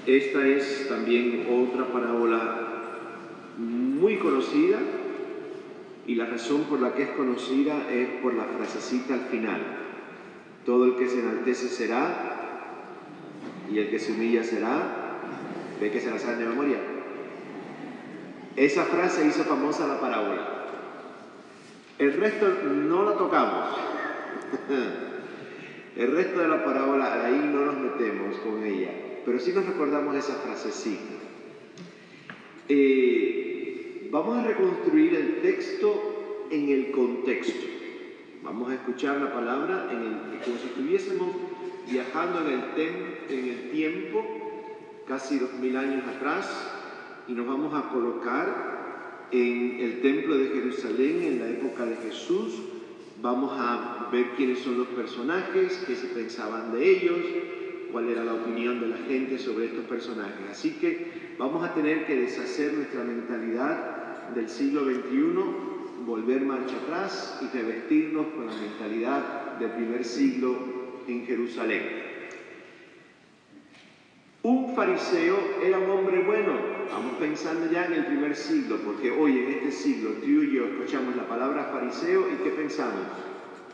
Esta es también otra parábola muy conocida, y la razón por la que es conocida es por la frasecita al final. Todo el que se enaltece será, y el que se humilla será. ¿Ve que se la saben de memoria? Esa frase hizo famosa la parábola. El resto no la tocamos. El resto de la parábola, ahí no nos metemos con ella, pero sí nos recordamos esa frasecita. Vamos a reconstruir el texto en el contexto. Vamos a escuchar la palabra como si estuviésemos viajando en el tiempo, casi 2000 años atrás, y nos vamos a colocar en el templo de Jerusalén en la época de Jesús. Vamos a ver quiénes son los personajes, qué se pensaban de ellos, cuál era la opinión de la gente sobre estos personajes. Así que vamos a tener que deshacer nuestra mentalidad del siglo XXI, volver marcha atrás y revestirnos con la mentalidad del primer siglo en Jerusalén. Un fariseo era un hombre bueno. Vamos pensando ya en el primer siglo, porque hoy en este siglo tú y yo escuchamos la palabra fariseo y ¿qué pensamos?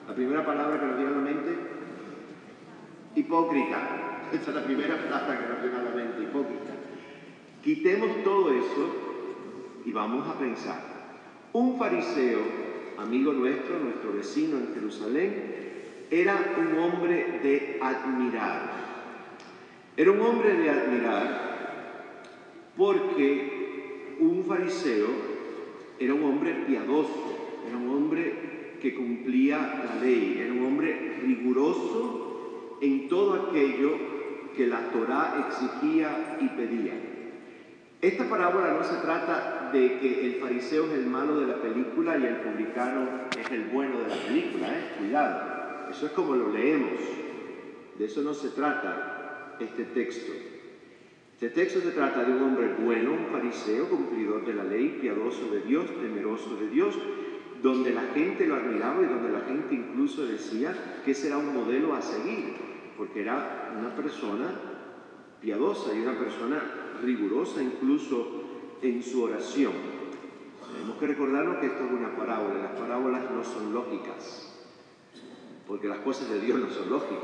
La primera palabra que nos viene a la mente, hipócrita. Esa es la primera palabra que nos viene a la mente, hipócrita. Quitemos todo eso y vamos a pensar. Un fariseo, amigo nuestro, nuestro vecino en Jerusalén, era un hombre de admirar. Era un hombre de admirar porque un fariseo era un hombre piadoso, era un hombre que cumplía la ley, era un hombre riguroso en todo aquello que la Torá exigía y pedía. Esta parábola no se trata de que el fariseo es el malo de la película y el publicano es el bueno de la película, cuidado, eso es como lo leemos, de eso no se trata este texto. Este texto se trata de un hombre bueno, un fariseo, cumplidor de la ley, piadoso de Dios, temeroso de Dios, donde la gente lo admiraba y donde la gente incluso decía que ese era un modelo a seguir, porque era una persona piadosa y una persona rigurosa incluso en su oración. Tenemos que recordarnos que esto es una parábola, las parábolas no son lógicas, porque las cosas de Dios no son lógicas.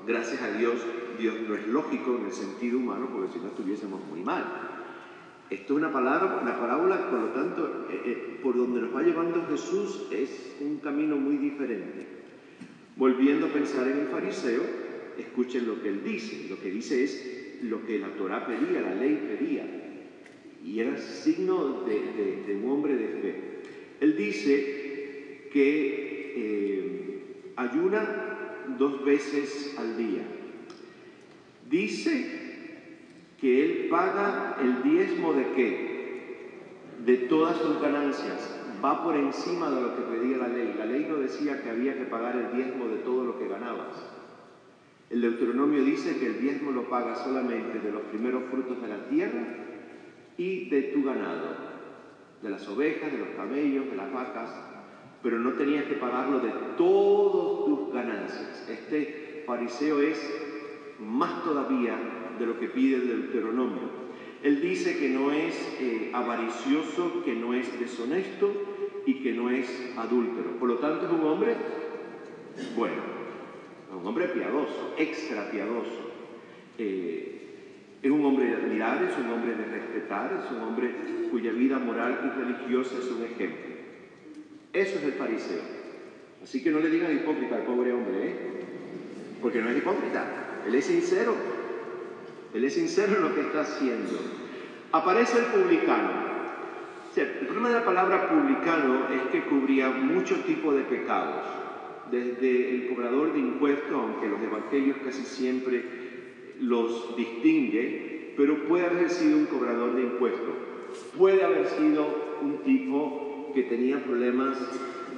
Gracias a Dios, Dios no es lógico en el sentido humano, porque si no estuviésemos muy mal. Esto es una parábola, por lo tanto, por donde nos va llevando Jesús es un camino muy diferente. Volviendo a pensar en el fariseo, escuchen lo que él dice. Lo que dice es lo que la Torá pedía, la ley pedía, y era signo de un hombre de fe. Él dice que ayuna 2 veces al día. Dice que él paga el diezmo ¿de qué? De todas sus ganancias. Va por encima de lo que pedía la ley. La ley no decía que había que pagar el diezmo de todo lo que ganabas. El Deuteronomio dice que el diezmo lo pagas solamente de los primeros frutos de la tierra y de tu ganado, de las ovejas, de los camellos, de las vacas, pero no tenías que pagarlo de todas tus ganancias. Este fariseo es más todavía de lo que pide el Deuteronomio. Él dice que no es avaricioso, que no es deshonesto y que no es adúltero. Por lo tanto, es un hombre bueno, un hombre piadoso, extra piadoso. Es un hombre de admirar, es un hombre de respetar, es un hombre cuya vida moral y religiosa es un ejemplo. Eso es el fariseo. Así que no le digan hipócrita al pobre hombre, porque no es hipócrita, él es sincero. Él es sincero en lo que está haciendo. Aparece el publicano. O sea, el problema de la palabra publicano es que cubría muchos tipos de pecados. Desde el cobrador de impuestos, aunque los evangelios casi siempre los distingue, pero puede haber sido un cobrador de impuestos. Puede haber sido un tipo que tenía problemas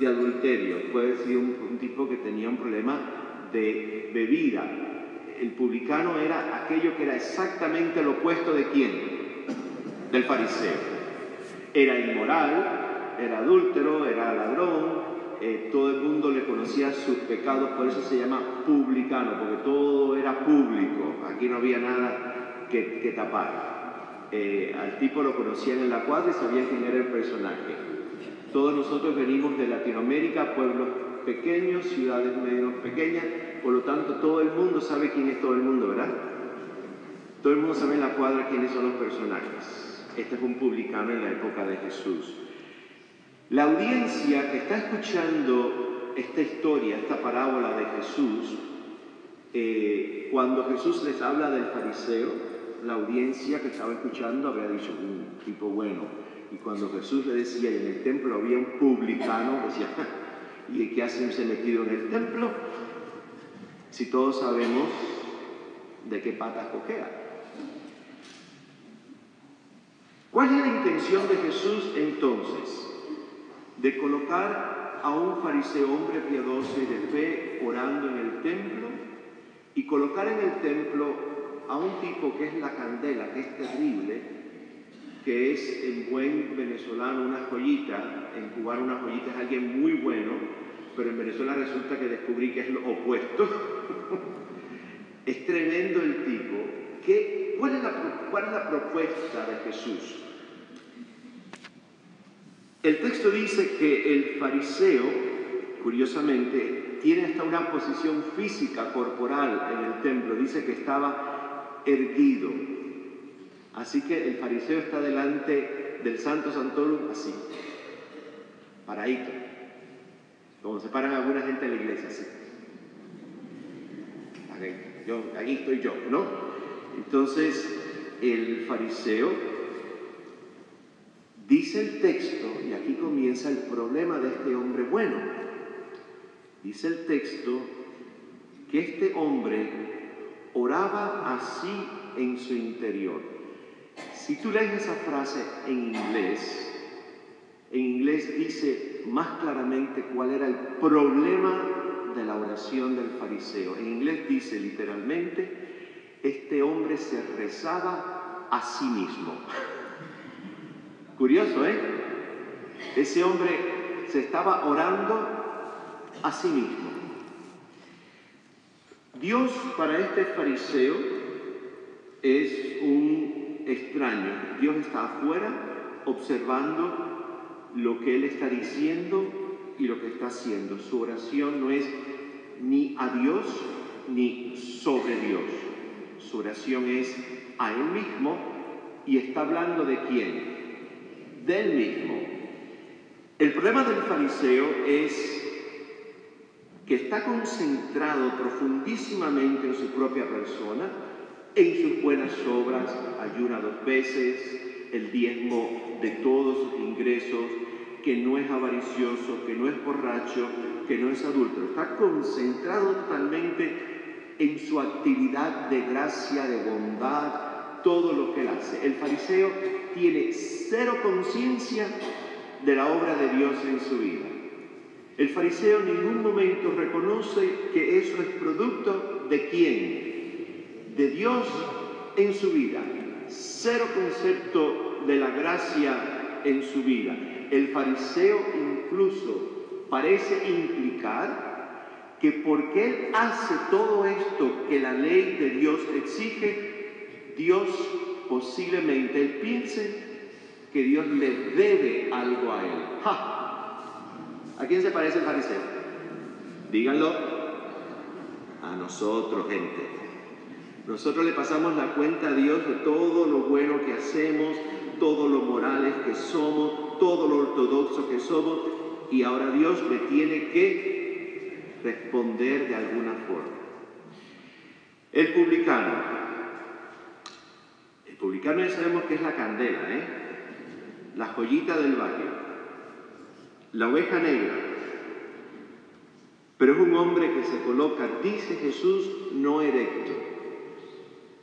de adulterio, puede haber sido un tipo que tenía un problema de bebida. El publicano era aquello que era exactamente lo opuesto de ¿quién? Del fariseo. Era inmoral, era adúltero, era ladrón, todo el mundo le conocía sus pecados, por eso se llama publicano, porque todo era público, aquí no había nada que tapar. Al tipo lo conocían en la cuadra y sabían quién era el personaje. Todos nosotros venimos de Latinoamérica, pueblos pequeños, ciudades medio pequeñas, por lo tanto todo el mundo sabe quién es todo el mundo, ¿verdad? Todo el mundo sabe en la cuadra quiénes son los personajes. Este fue un publicano en la época de Jesús. La audiencia que está escuchando esta historia, esta parábola de Jesús, cuando Jesús les habla del fariseo, la audiencia que estaba escuchando habría dicho, un tipo bueno. Y cuando Jesús le decía, y en el templo había un publicano, decía, ¿y qué hacense metido en el templo? Si todos sabemos de qué patas cojea. ¿Cuál es la intención de Jesús entonces? De colocar a un fariseo, hombre piadoso y de fe, orando en el templo, y colocar en el templo a un tipo que es la candela, que es terrible, que es en buen venezolano una joyita, en cubano una joyita es alguien muy bueno, pero en Venezuela resulta que descubrí que es lo opuesto. Es tremendo el tipo. ¿Cuál es la propuesta de Jesús? El texto dice que el fariseo, curiosamente, tiene hasta una posición física, corporal en el templo. Dice que estaba erguido. Así que el fariseo está delante del Santo Santorum así, paradito, como se paran alguna gente en la iglesia, así. Aquí estoy yo, ¿no? Entonces, el fariseo, dice el texto, y aquí comienza el problema de este hombre bueno. Dice el texto que este hombre oraba así en su interior. Si tú lees esa frase en inglés dice más claramente cuál era el problema de la oración del fariseo. En inglés dice literalmente, este hombre se rezaba a sí mismo. Curioso, ¿eh? Ese hombre se estaba orando a sí mismo. Dios para este fariseo es un extraño. Dios está afuera observando lo que él está diciendo y lo que está haciendo. Su oración no es ni a Dios ni sobre Dios. Su oración es a él mismo y está hablando de quién, de él mismo. El problema del fariseo es que está concentrado profundísimamente en su propia persona, en sus buenas obras, ayuna 2 veces, el diezmo de todos sus ingresos, que no es avaricioso, que no es borracho, que no es adúltero. Está concentrado totalmente en su actividad de gracia, de bondad, todo lo que él hace. El fariseo tiene cero conciencia de la obra de Dios en su vida. El fariseo en ningún momento reconoce que eso es producto de quién, de Dios en su vida. Cero concepto de la gracia en su vida. El fariseo incluso parece implicar que porque él hace todo esto que la ley de Dios exige, Dios posiblemente él piense que Dios le debe algo a él. ¡Ja! ¿A quién se parece el fariseo? Díganlo. A nosotros, gente. Nosotros le pasamos la cuenta a Dios de todo lo bueno que hacemos, todo lo morales que somos, todo lo ortodoxo que somos, y ahora Dios me tiene que responder de alguna forma. El publicano ya sabemos que es la candela, la joyita del barrio. La oveja negra, pero es un hombre que se coloca, dice Jesús, no erecto,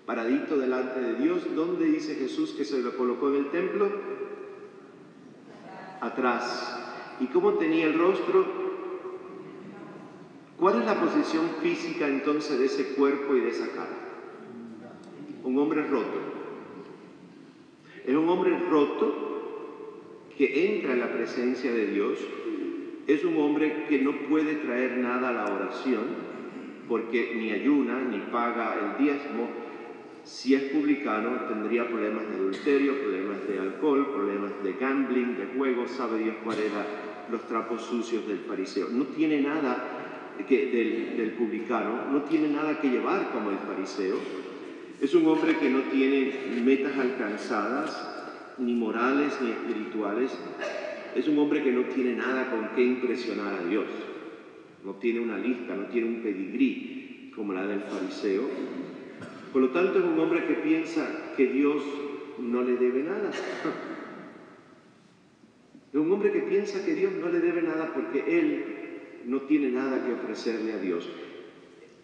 paradito delante de Dios. ¿Dónde dice Jesús que se lo colocó en el templo? Atrás. ¿Y cómo tenía el rostro? ¿Cuál es la posición física entonces de ese cuerpo y de esa cara? Un hombre roto. Es un hombre roto que entra en la presencia de Dios. Es un hombre que no puede traer nada a la oración, porque ni ayuna, ni paga el diezmo, Si es publicano, tendría problemas de adulterio, problemas de alcohol, problemas de gambling, de juego. Sabe Dios cuál era los trapos sucios del fariseo. No tiene nada del publicano, no tiene nada que llevar como el fariseo. Es un hombre que no tiene metas alcanzadas, ni morales ni espirituales. Es un hombre que no tiene nada con qué impresionar a Dios. No tiene una lista, no tiene un pedigrí como la del fariseo. Por lo tanto, es un hombre que piensa que Dios no le debe nada. Es un hombre que piensa que Dios no le debe nada porque él no tiene nada que ofrecerle a Dios.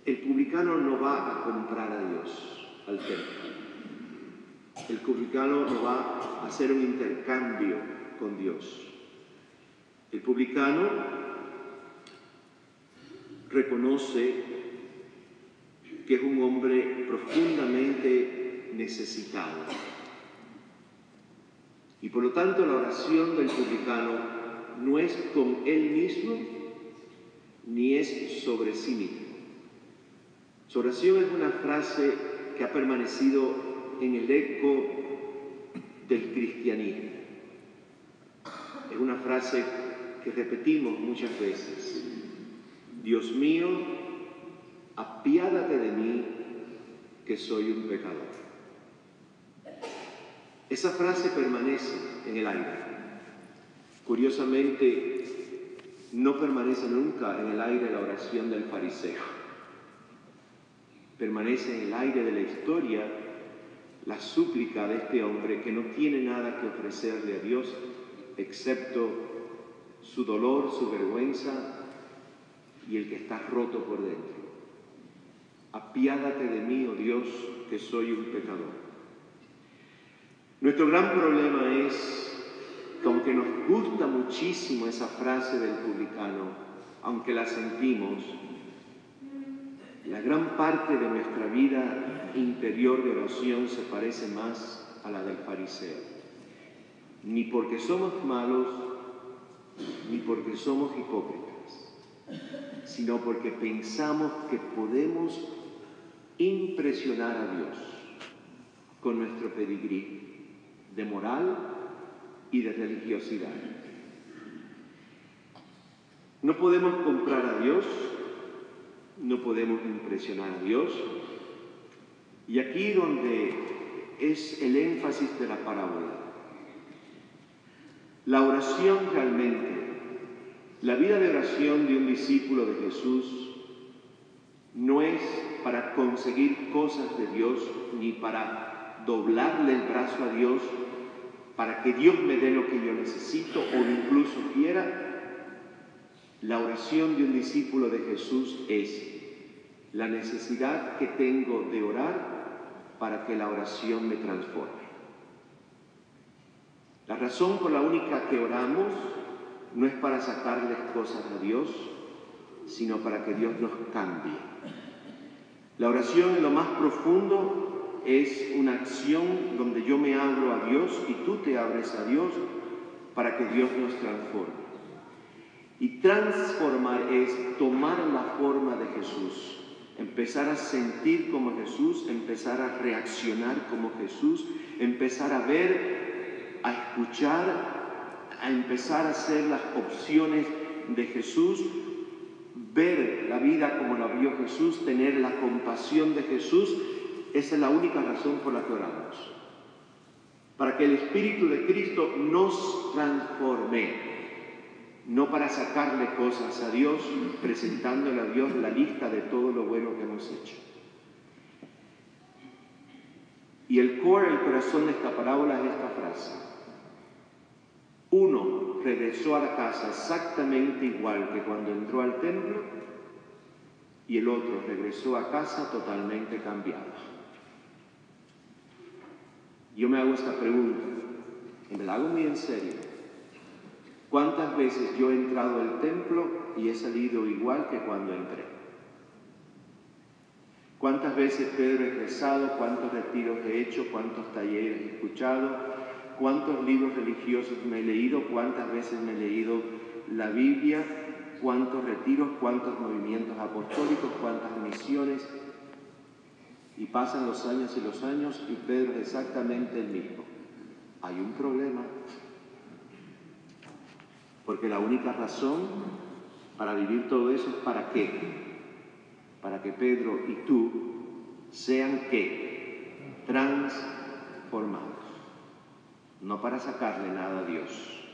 El publicano no va a comprar a Dios al templo. El publicano no va a hacer un intercambio con Dios. El publicano reconoce que es un hombre profundamente necesitado. Y por lo tanto la oración del publicano no es con él mismo, ni es sobre sí mismo. Su oración es una frase que ha permanecido en el eco del cristianismo. Es una frase que repetimos muchas veces. Dios mío, apiádate de mí, que soy un pecador. Esa frase permanece en el aire. Curiosamente, no permanece nunca en el aire la oración del fariseo. Permanece en el aire de la historia la súplica de este hombre que no tiene nada que ofrecerle a Dios excepto su dolor, su vergüenza y el que está roto por dentro. Apiádate de mí, oh Dios, que soy un pecador. Nuestro gran problema es que aunque nos gusta muchísimo esa frase del publicano, aunque la sentimos, la gran parte de nuestra vida interior de oración se parece más a la del fariseo. Ni porque somos malos, ni porque somos hipócritas, sino porque pensamos que podemos impresionar a Dios con nuestro pedigrí de moral y de religiosidad. No podemos comprar a Dios, no podemos impresionar a Dios. Y aquí donde es el énfasis de la parábola. La oración realmente, la vida de oración de un discípulo de Jesús no es para conseguir cosas de Dios ni para doblarle el brazo a Dios para que Dios me dé lo que yo necesito o incluso quiera. La oración de un discípulo de Jesús es la necesidad que tengo de orar para que la oración me transforme. La razón por la única que oramos no es para sacarles cosas a Dios, sino para que Dios nos cambie. La oración en lo más profundo es una acción donde yo me abro a Dios y tú te abres a Dios para que Dios nos transforme. Y transformar es tomar la forma de Jesús, empezar a sentir como Jesús, empezar a reaccionar como Jesús, empezar a ver, a escuchar, a empezar a hacer las opciones de Jesús, ver la vida como la vio Jesús, tener la compasión de Jesús. Esa es la única razón por la que oramos. Para que el Espíritu de Cristo nos transforme. No para sacarle cosas a Dios, presentándole a Dios la lista de todo lo bueno que hemos hecho. Y el corazón de esta parábola es esta frase. Uno regresó a la casa exactamente igual que cuando entró al templo y el otro regresó a casa totalmente cambiado. Yo me hago esta pregunta, y me la hago muy en serio. ¿Cuántas veces yo he entrado al templo y he salido igual que cuando entré? ¿Cuántas veces, Pedro, he rezado? ¿Cuántos retiros he hecho? ¿Cuántos talleres he escuchado? ¿Cuántos libros religiosos me he leído? ¿Cuántas veces me he leído la Biblia? ¿Cuántos retiros? ¿Cuántos movimientos apostólicos? ¿Cuántas misiones? Y pasan los años y Pedro es exactamente el mismo. Hay un problema. Porque la única razón para vivir todo eso es ¿para qué? Para que Pedro y tú sean ¿qué? Transformados. No para sacarle nada a Dios.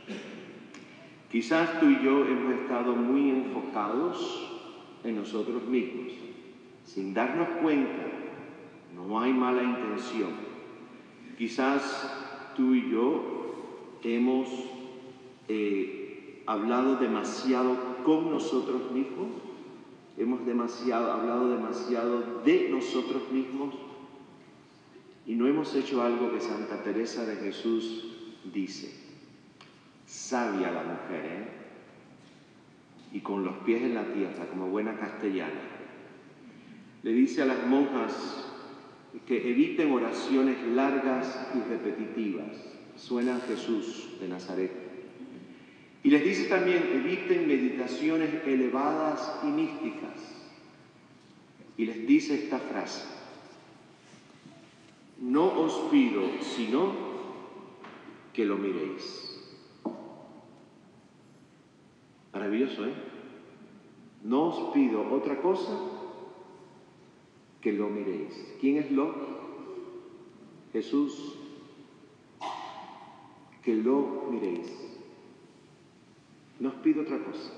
Quizás tú y yo hemos estado muy enfocados en nosotros mismos. Sin darnos cuenta, no hay mala intención. Quizás tú y yo hemos hablado demasiado con nosotros mismos, hemos hablado demasiado de nosotros mismos y no hemos hecho algo que Santa Teresa de Jesús dice. Sabia la mujer, y con los pies en la tierra, como buena castellana. Le dice a las monjas que eviten oraciones largas y repetitivas. Suena a Jesús de Nazaret. Y les dice también, eviten meditaciones elevadas y místicas. Y les dice esta frase: no os pido sino que lo miréis. Maravilloso, ¿eh? No os pido otra cosa que lo miréis. ¿Quién es lo? Jesús. Que lo miréis. No os pido otra cosa.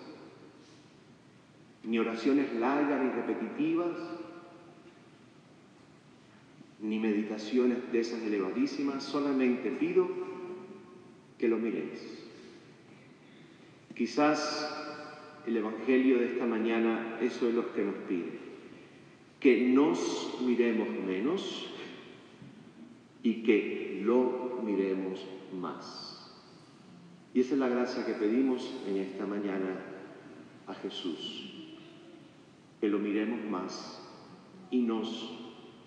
Ni oraciones largas ni repetitivas, ni meditaciones de esas elevadísimas, solamente pido que lo miréis. Quizás el Evangelio de esta mañana eso es lo que nos pide, que nos miremos menos y que lo miremos más. Y esa es la gracia que pedimos en esta mañana a Jesús, que lo miremos más y nos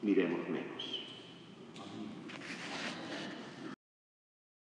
miremos menos.